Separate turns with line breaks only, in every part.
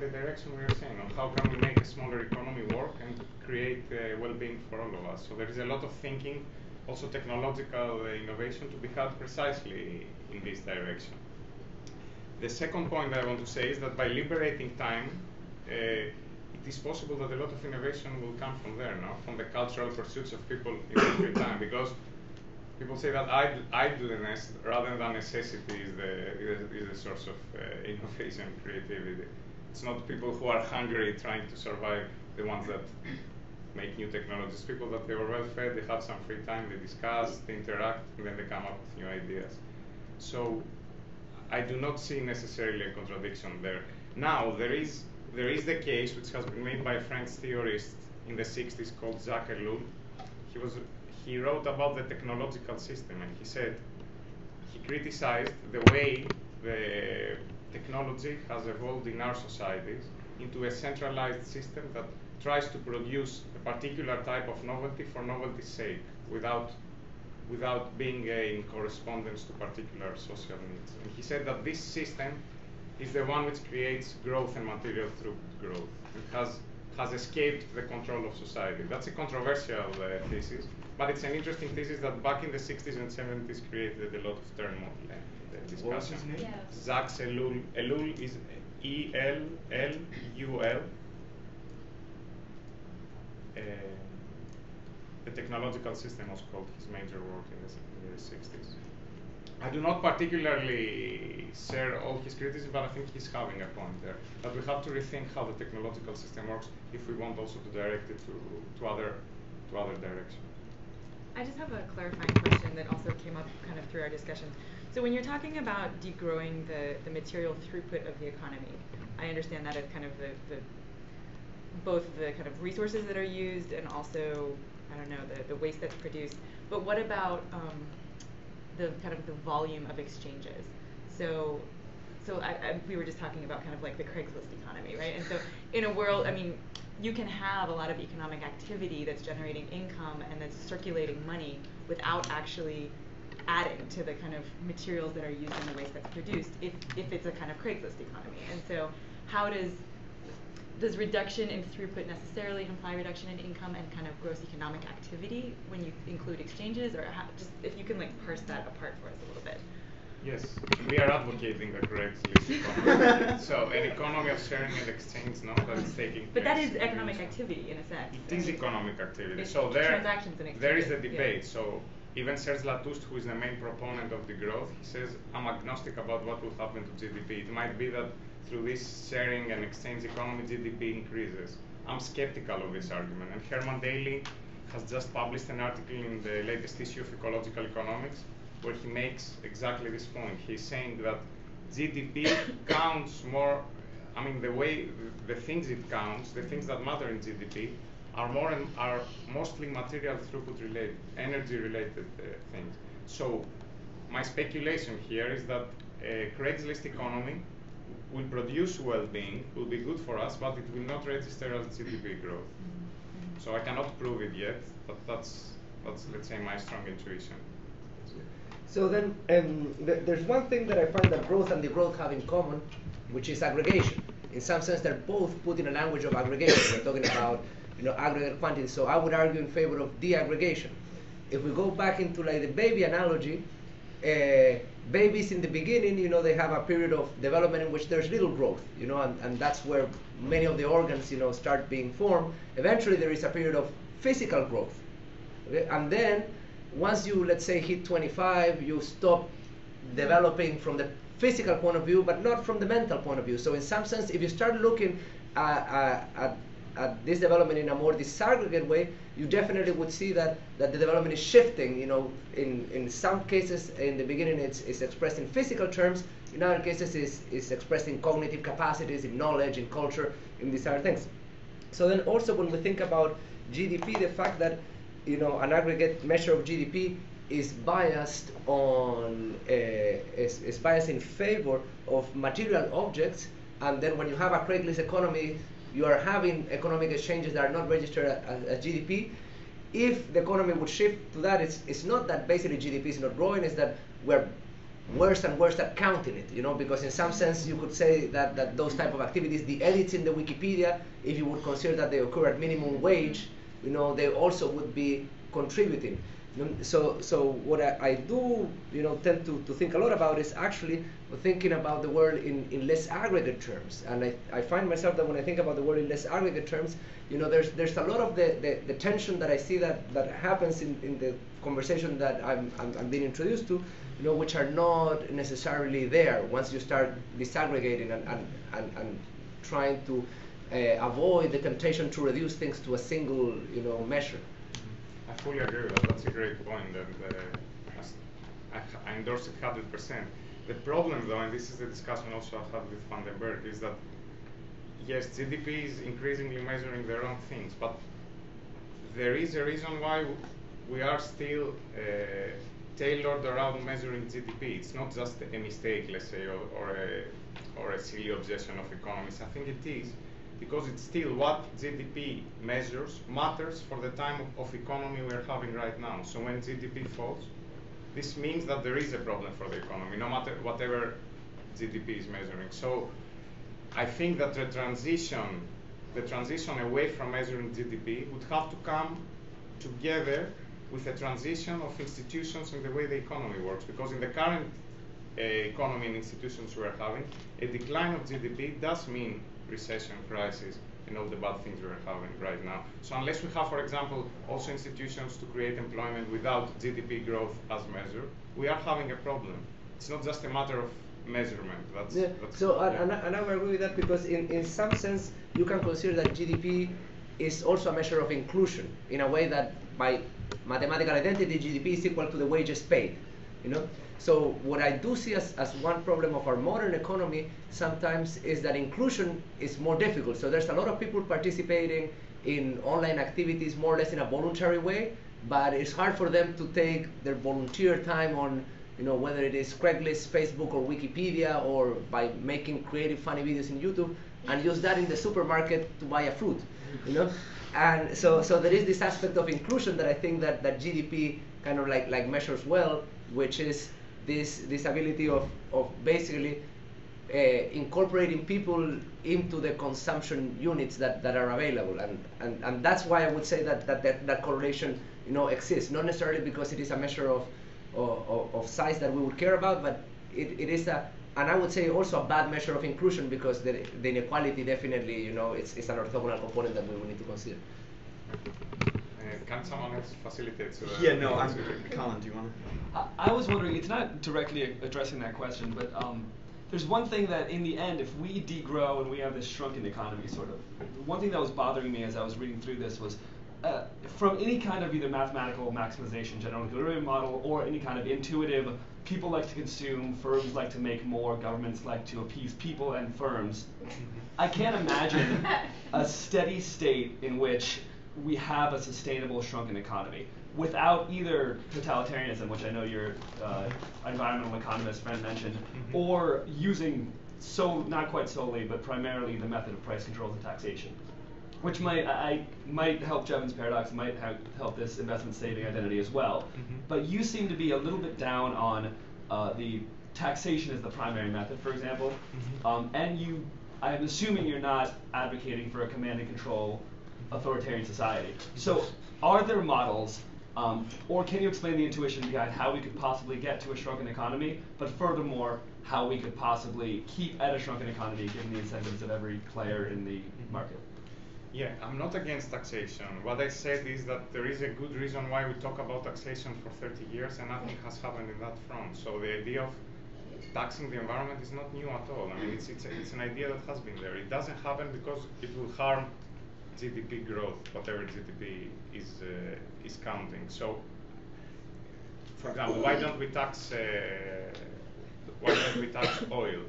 the direction we are saying on how can we make a smaller economy work and create well-being for all of us. So there is a lot of thinking, also technological innovation to be had precisely in this direction. The second point I want to say is that by liberating time, it is possible that a lot of innovation will come from there, no? From the cultural pursuits of people in their free time, because people say that idleness rather than necessity is the source of innovation and creativity. It's not people who are hungry trying to survive, the ones that make new technologies. People that they were well fed, they have some free time, they discuss, they interact, and then they come up with new ideas. So I do not see necessarily a contradiction there. Now, there is the case which has been made by a French theorist in the 60s called Jacques Ellul. He wrote about the technological system, and he said, he criticized the way the technology has evolved in our societies into a centralized system that tries to produce a particular type of novelty for novelty's sake, without being in correspondence to particular social needs. And he said that this system is the one which creates growth and material throughput growth. It has escaped the control of society. That's a controversial thesis, but it's an interesting thesis that back in the 60s and 70s created a lot of turmoil and discussion.
What's his name?
Yes.
Jacques Ellul. Ellul is E-L-L-U-L. The technological system was called his major work in the 60s. I do not particularly share all his criticism, but I think he's having a point there. That we have to rethink how the technological system works if we want also to direct it to other directions.
I just have a clarifying question that also came up kind of through our discussion. So when you're talking about degrowing the material throughput of the economy, I understand that as kind of both the kind of resources that are used and also, I don't know, the waste that's produced. But what about the kind of the volume of exchanges? So we were just talking about kind of like the Craigslist economy, right? And so in a world, I mean, you can have a lot of economic activity that's generating income and that's circulating money without actually adding to the kind of materials that are used in the waste that's produced if it's a kind of Craigslist economy. And so how does reduction in throughput necessarily imply reduction in income and kind of gross economic activity when you include exchanges, or just if you can like parse that apart for us a little bit?
Yes, we are advocating the Craigslist economy. So an economy of sharing and exchange, no, that is taking
But that
place
is economic activity in a sense.
It is economic activity.
It's
So
transactions and
there is the
exchanges,
debate.
yeah.
So even Serge Latouste, who is the main proponent of degrowth, he says, I'm agnostic about what will happen to GDP. It might be that through this sharing and exchange economy, GDP increases. I'm skeptical of this argument. And Herman Daly has just published an article in the latest issue of Ecological Economics where he makes exactly this point. He's saying that GDP counts more, I mean, the things it counts, the things that matter in GDP are mostly material throughput related, energy related things. So my speculation here is that a Craigslist economy will produce well-being, will be good for us, but it will not register as GDP growth. So I cannot prove it yet, but that's let's say my strong intuition.
So then there's one thing that I find that growth and degrowth have in common, which is aggregation. In some sense, they're both put in a language of aggregation. We're talking about aggregate quantities. So I would argue in favor of deaggregation. If we go back into like the baby analogy, babies in the beginning, they have a period of development in which there's little growth, and that's where many of the organs, start being formed. Eventually, there is a period of physical growth, okay? And then once you, let's say, hit 25, you stop developing from the physical point of view, but not from the mental point of view. So in some sense, if you start looking at this development in a more disaggregated way, you definitely would see that the development is shifting. In some cases, in the beginning, it's expressed in physical terms. In other cases, it's expressed in cognitive capacities, in knowledge, in culture, in these other things. So then also when we think about GDP, the fact that an aggregate measure of GDP is biased on is biased in favor of material objects, and then when you have a Craigslist economy, you are having economic exchanges that are not registered as GDP. If the economy would shift to that, it's not that basically GDP is not growing, it's that we're worse and worse at counting it, because in some sense you could say that those type of activities, the edits in the Wikipedia, if you would consider that they occur at minimum wage, they also would be contributing. So what I do, tend to think a lot about is actually thinking about the world in less aggregate terms. And I find myself that when I think about the world in less aggregate terms, there's a lot of the tension that I see that happens in the conversation that I'm being introduced to, which are not necessarily there once you start disaggregating and trying to avoid the temptation to reduce things to a single, measure.
I fully agree with that. That's a great point, and I endorse it 100%. The problem, though, and this is the discussion also I had with Van den Berg, is that yes, GDP is increasingly measuring the wrong things, but there is a reason why we are still tailored around measuring GDP. It's not just a mistake, let's say, or a silly obsession of economists. I think it is, because it's still what GDP measures matters for the time of economy we're having right now. So when GDP falls, this means that there is a problem for the economy, no matter whatever GDP is measuring. So I think that the transition away from measuring GDP would have to come together with a transition of institutions in the way the economy works, because in the current economy and institutions we're having, a decline of GDP does mean recession, crisis, and all the bad things we're having right now. So unless we have, for example, also institutions to create employment without GDP growth as measured, we are having a problem. It's not just a matter of measurement.
And I agree with that, because in some sense you can consider that GDP is also a measure of inclusion, in a way that by mathematical identity GDP is equal to the wages paid. So what I do see as one problem of our modern economy sometimes is that inclusion is more difficult. So there's a lot of people participating in online activities more or less in a voluntary way, but it's hard for them to take their volunteer time on, whether it is Craigslist, Facebook, or Wikipedia, or by making creative funny videos in YouTube, and use that in the supermarket to buy a fruit, And so there is this aspect of inclusion that I think that GDP kind of like measures well, which is this ability of basically incorporating people into the consumption units that are available, and that's why I would say that correlation exists, not necessarily because it is a measure of size that we would care about, but it is and I would say also a bad measure of inclusion, because the inequality definitely it's an orthogonal component that we will need to consider.
Can someone else facilitate?
Yeah, no, Colin, do you want to?
I was wondering, it's not directly addressing that question, but there's one thing that in the end, if we degrow and we have this shrunken economy, sort of, one thing that was bothering me as I was reading through this was, from any kind of either mathematical maximization, general equilibrium model, or any kind of intuitive, people like to consume, firms like to make more, governments like to appease people and firms, I can't imagine a steady state in which we have a sustainable shrunken economy without either totalitarianism, which I know your environmental economist friend mentioned, or using, not quite solely, but primarily the method of price controls and taxation, which might help Jevons paradox, might help this investment saving identity as well. But you seem to be a little bit down on the taxation as the primary method, for example, and I'm assuming you're not advocating for a command and control authoritarian society. So are there models, or can you explain the intuition behind how we could possibly get to a shrunken economy, but furthermore, how we could possibly keep at a shrunken economy given the incentives of every player in the market?
Yeah, I'm not against taxation. What I said is that there is a good reason why we talk about taxation for 30 years and nothing has happened in that front. So the idea of taxing the environment is not new at all. I mean, it's an idea that has been there. It doesn't happen because it will harm GDP growth, whatever GDP is counting. So, for example, why don't we tax oil?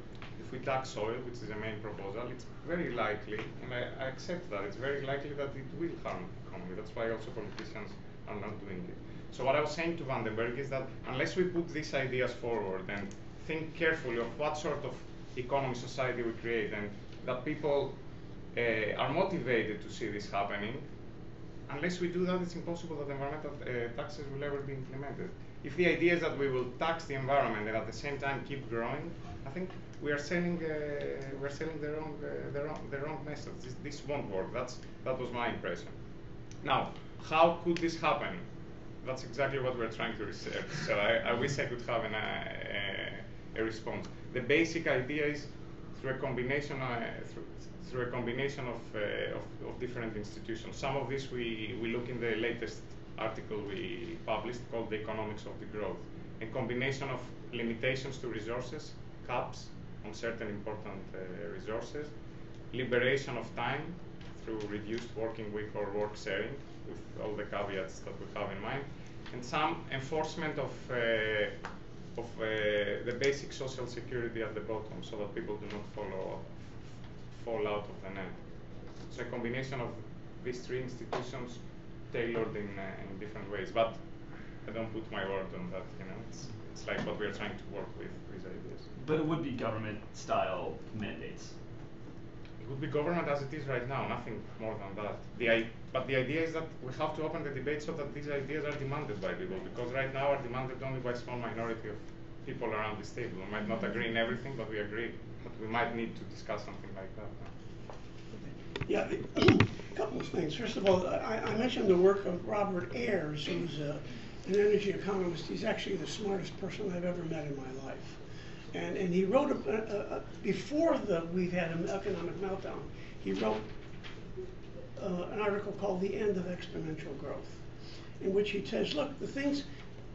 If we tax oil, which is the main proposal, it's very likely, and I accept that, it's very likely that it will harm the economy. That's why also politicians are not doing it. So what I was saying to Van den Berg is that unless we put these ideas forward and think carefully of what sort of economy, society we create, and that people are motivated to see this happening, unless we do that, it's impossible that environmental taxes will ever be implemented. if the idea is that we will tax the environment and at the same time keep growing, I think we are selling the wrong message. This won't work. That was my impression. Now, how could this happen? That's exactly what we're trying to research. So I wish I could have a response. The basic idea is through a combination of different institutions. Some of this we look in the latest article we published called The Economics of Degrowth. A combination of limitations to resources, caps on certain important resources, liberation of time through reduced working week or work sharing, with all the caveats that we have in mind, and some enforcement of the basic social security at the bottom, so that people do not fall out of the net. So a combination of these three institutions tailored in different ways, but I don't put my word on that. It's like what we are trying to work with these ideas.
But it would be government-style mandates.
It would be government as it is right now, nothing more than that. But the idea is that we have to open the debate so that these ideas are demanded by people, because right now are demanded only by a small minority of people around this table. We might not agree in everything, but we agree. But we might need to discuss something like that.
Yeah, a couple of things. First of all, I mentioned the work of Robert Ayers, who's an energy economist. He's actually the smartest person I've ever met in my life. And he wrote, before we've had an economic meltdown, he wrote an article called The End of Exponential Growth, in which he says, look,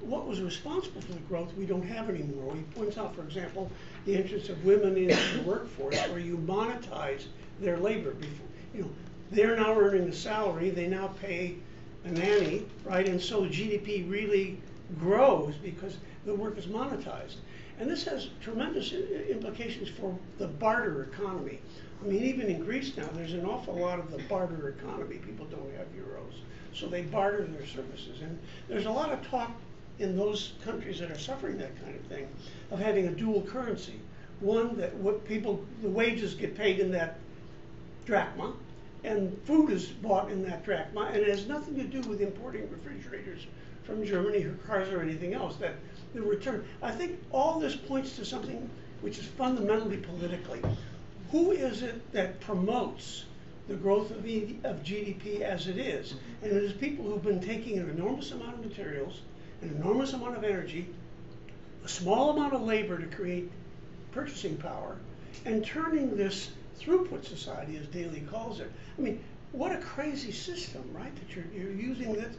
what was responsible for the growth we don't have anymore. He points out, for example, the entrance of women into the workforce, where you monetize their labor. They're now earning a salary, they now pay a nanny, right? And so GDP really grows because the work is monetized. And this has tremendous implications for the barter economy. I mean, even in Greece now, there's an awful lot of the barter economy. People don't have euros, so they barter their services. And there's a lot of talk in those countries that are suffering that kind of thing of having a dual currency. One, that the wages get paid in that drachma, and food is bought in that drachma, and it has nothing to do with importing refrigerators from Germany or cars or anything else. That the return. I think all this points to something which is fundamentally politically. Who is it that promotes the growth of GDP as it is? And it is people who've been taking an enormous amount of materials, an enormous amount of energy, a small amount of labor to create purchasing power, and turning this throughput society, as Daly calls it. I mean, what a crazy system, right? That you're using that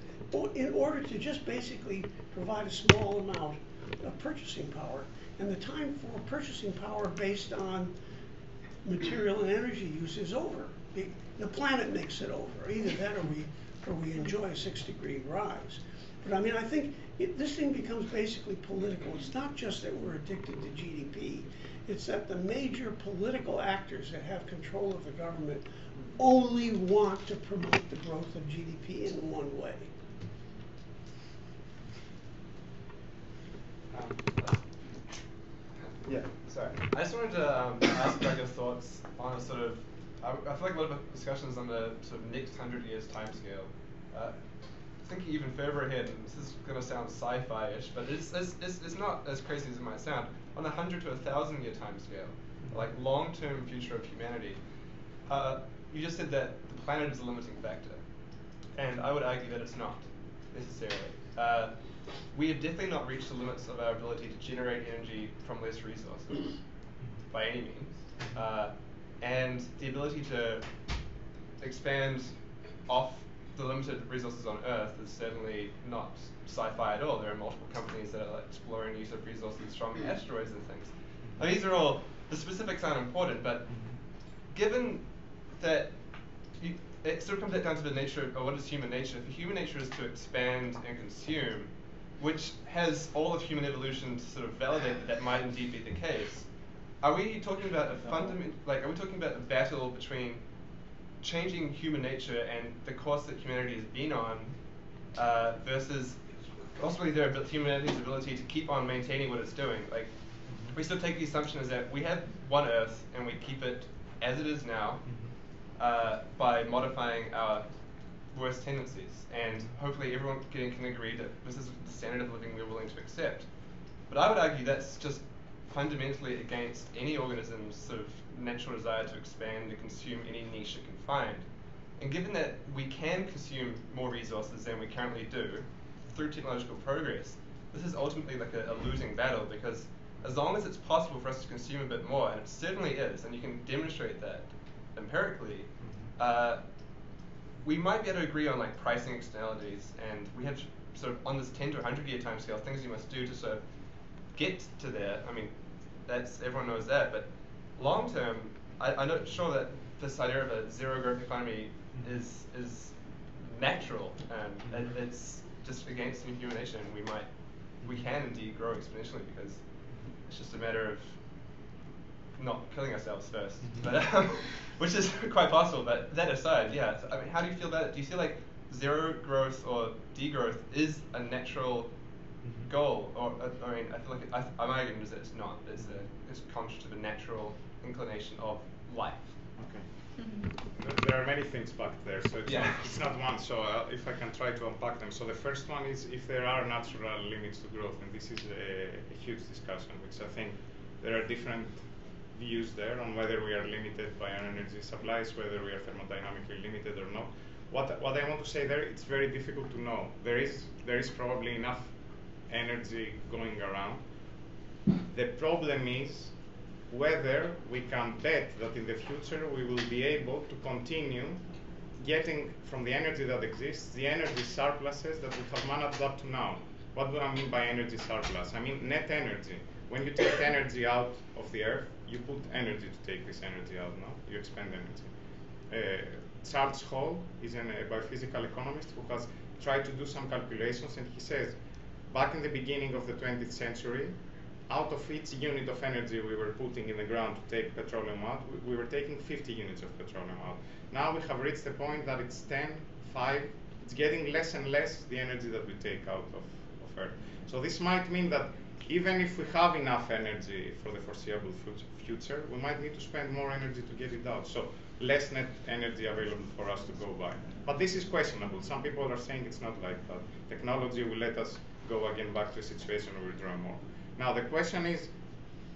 in order to just basically provide a small amount of purchasing power. And the time for purchasing power based on material and energy use is over. The planet makes it over. Either that or we enjoy a 6-degree rise. But I mean, I think this thing becomes basically political. It's not just that we're addicted to GDP. It's that the major political actors that have control of the government only want to promote the growth of GDP in one way.
Yeah, sorry. I just wanted to ask about your thoughts on a sort of, I feel like a lot of discussions on the sort of next 100 years timescale. Thinking even further ahead, and this is going to sound sci-fi-ish, but it's not as crazy as it might sound. On a 100 to 1,000 year timescale, like long-term future of humanity, you just said that the planet is a limiting factor, and I would argue that it's not necessarily. We have definitely not reached the limits of our ability to generate energy from less resources by any means, and the ability to expand off the limited resources on Earth is certainly not sci-fi at all. There are multiple companies that are exploring use of resources from asteroids and things. Now, these are all, the specifics aren't important, but given that it sort of comes down to the nature of what is human nature. If human nature is to expand and consume, which has all of human evolution to sort of validate that might indeed be the case, are we talking about are we talking about a battle between changing human nature and the course that humanity has been on versus possibly humanity's ability to keep on maintaining what it's doing? Like, we still take the assumption is that we have one Earth and we keep it as it is now by modifying our worse tendencies, and hopefully everyone can agree that this is the standard of living we're willing to accept. But I would argue that's just fundamentally against any organism's sort of natural desire to expand and consume any niche it can find. And given that we can consume more resources than we currently do through technological progress, this is ultimately like a losing battle, because as long as it's possible for us to consume a bit more, and it certainly is, and you can demonstrate that empirically, we might be able to agree on like pricing externalities, and we have sort of on this 10 to 100 year time scale things you must do to sort of get to there. I mean, that's, everyone knows that, but long term, I'm not sure that this idea of a zero growth economy is natural, and it's just against human nature, and we can indeed grow exponentially, because it's just a matter of not killing ourselves first, but which is quite possible. But that aside, yeah, so, I mean, how do you feel about it? Do you feel like zero growth or degrowth is a natural goal, or I mean, I feel like I'm arguing that it's not. It's contrary to the natural inclination of life.
Okay. There are many things back there, so it's not one. So if I can try to unpack them. So the first one is if there are natural limits to growth, and this is a huge discussion, which I think there are different views there on whether we are limited by our energy supplies, whether we are thermodynamically limited or not. What I want to say there, it's very difficult to know. There is probably enough energy going around. The problem is whether we can bet that in the future we will be able to continue getting from the energy that exists the energy surpluses that we have managed up to now. What do I mean by energy surplus? I mean net energy. When you take energy out of the earth, you put energy to take this energy out, no? You expend energy. Charles Hall is a biophysical economist who has tried to do some calculations, and he says, back in the beginning of the 20th century, out of each unit of energy we were putting in the ground to take petroleum out, we were taking 50 units of petroleum out. Now we have reached the point that it's 10, 5, it's getting less and less the energy that we take out of Earth. So this might mean that even if we have enough energy for the foreseeable future, we might need to spend more energy to get it out. So less net energy available for us to go by. But this is questionable. Some people are saying it's not like that. Technology will let us go again back to a situation where we draw more. Now the question is,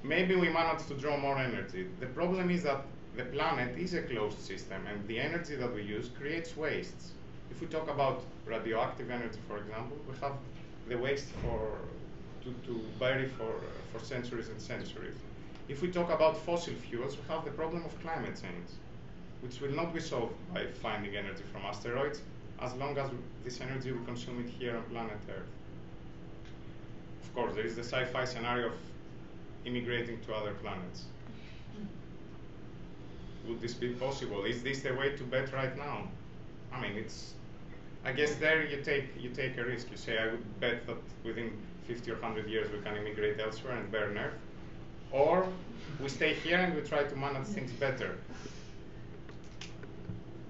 maybe we manage to draw more energy. The problem is that the planet is a closed system, and the energy that we use creates wastes. If we talk about radioactive energy, for example, we have the waste to bury for centuries and centuries. If we talk about fossil fuels, we have the problem of climate change, which will not be solved by finding energy from asteroids, as long as this energy we consume it here on planet Earth. Of course, there is the sci-fi scenario of immigrating to other planets. Would this be possible? Is this the way to bet right now? I mean, I guess there you take a risk. You say, I would bet that within 50 or 100 years we can immigrate elsewhere and burn Earth, or we stay here and we try to manage things better.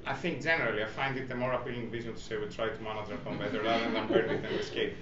I think generally I find it a more appealing vision to say we try to manage our home better rather than burn it and escape.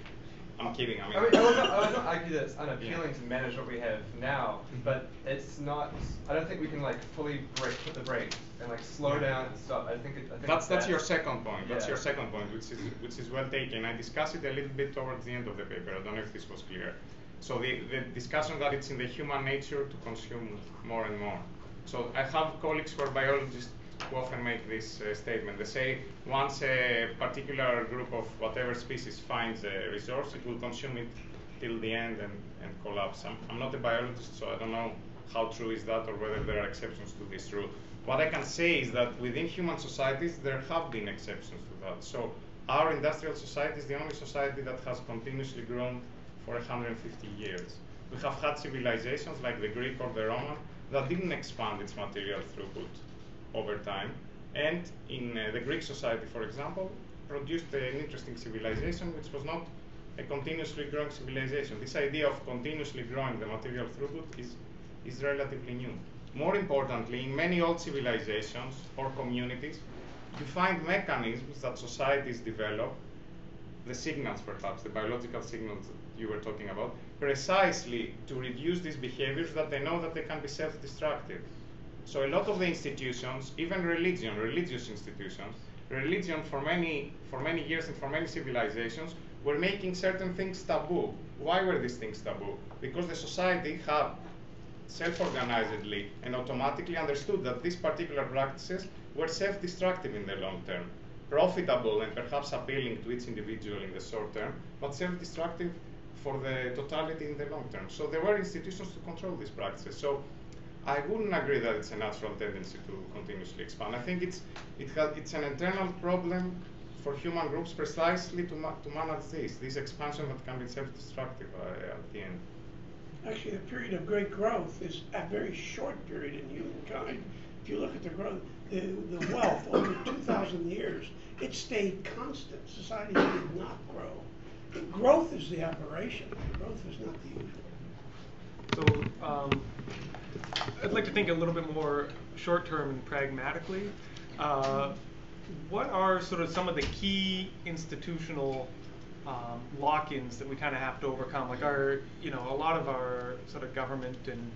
I'm kidding. I mean,
I would not argue that it's unappealing to manage what we have now, but it's not. I don't think we can like fully put the brake and like slow down and stop. I think
that's your second point. That's your second point, which is well taken. I discussed it a little bit towards the end of the paper. I don't know if this was clear. So the discussion that it's in the human nature to consume more and more. So I have colleagues who are biologists who often make this statement. They say once a particular group of whatever species finds a resource, it will consume it till the end and collapse. I'm not a biologist, so I don't know how true is that or whether there are exceptions to this rule. What I can say is that within human societies, there have been exceptions to that. So our industrial society is the only society that has continuously grown for 150 years. We have had civilizations like the Greek or the Roman that didn't expand its material throughput over time, and in the Greek society, for example, produced an interesting civilization which was not a continuously growing civilization. This idea of continuously growing the material throughput is relatively new. More importantly, in many old civilizations or communities, you find mechanisms that societies develop, the signals perhaps, the biological signals that you were talking about, precisely to reduce these behaviors that they know that they can be self-destructive. So a lot of the institutions, even religious institutions, religion for many years and for many civilizations were making certain things taboo. Why were these things taboo? Because the society had self-organizedly and automatically understood that these particular practices were self-destructive in the long term, profitable and perhaps appealing to each individual in the short term, but self-destructive for the totality in the long term. So there were institutions to control these practices. So I wouldn't agree that it's a natural tendency to continuously expand. I think it's an internal problem for human groups precisely to manage this expansion that can be self-destructive at the end.
Actually, the period of great growth is a very short period in humankind. If you look at the growth, the wealth over 2,000 years, it stayed constant. Society did not grow. Growth is the aberration. Growth is not the usual.
So I'd like to think a little bit more short-term and pragmatically. What are sort of some of the key institutional lock-ins that we kind of have to overcome? Like a lot of our sort of government and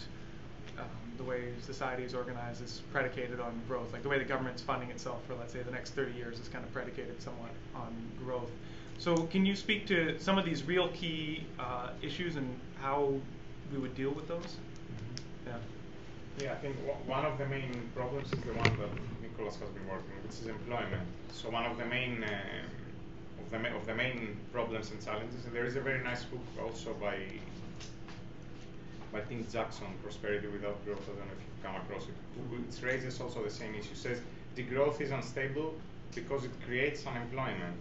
the way society is organized is predicated on growth. Like the way the government's funding itself for, let's say, the next 30 years is kind of predicated somewhat on growth. So can you speak to some of these real key issues and how we would deal with those?
Mm-hmm. Yeah, I think one of the main problems is the one that Nicholas has been working on, which is employment. So one of the main of the main problems and challenges, and there is a very nice book also by Tim Jackson, Prosperity Without Growth. I don't know if you've come across it. It raises also the same issue. It says degrowth is unstable because it creates unemployment,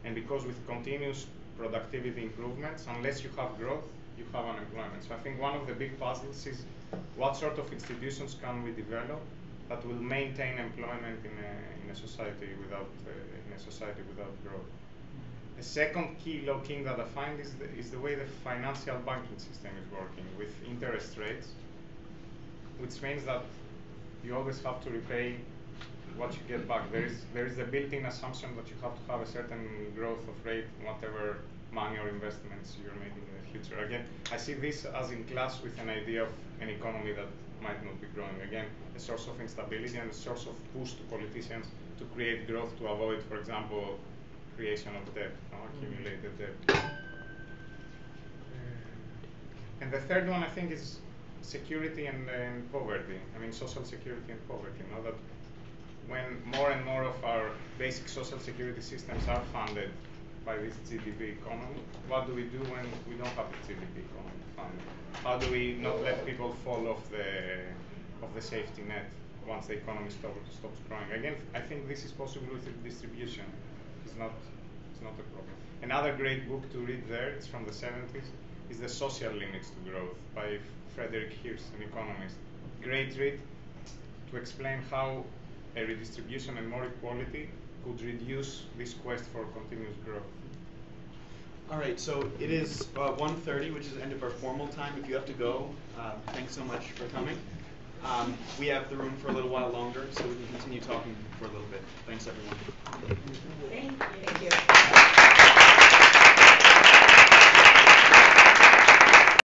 and because with continuous productivity improvements, unless you have growth, you have unemployment. So I think one of the big puzzles is what sort of institutions can we develop that will maintain employment in a society without growth. The second key lock-in that I find is the way the financial banking system is working with interest rates, which means that you always have to repay what you get back. There is a built-in assumption that you have to have a certain growth of rate, whatever money or investments you're making in the future. Again, I see this as in clash with an idea of an economy that might not be growing. Again, a source of instability and a source of push to politicians to create growth to avoid, for example, creation of debt, accumulated debt. And the third one, I think, is security and poverty. I mean, social security and poverty. That when more and more of our basic social security systems are funded by this GDP economy, what do we do when we don't have the GDP economy funded? How do we not let people fall off the safety net once the economy stops growing? Again, I think this is possible with distribution. It's not a problem. Another great book to read there, it's from the 70s, is The Social Limits to Growth by Frederick Hirsch, an economist. Great read to explain how a redistribution and more equality could reduce this quest for continuous growth.
All right, so it is 1:30, which is the end of our formal time. If you have to go, thanks so much for coming. We have the room for a little while longer, so we can continue talking for a little bit. Thanks, everyone.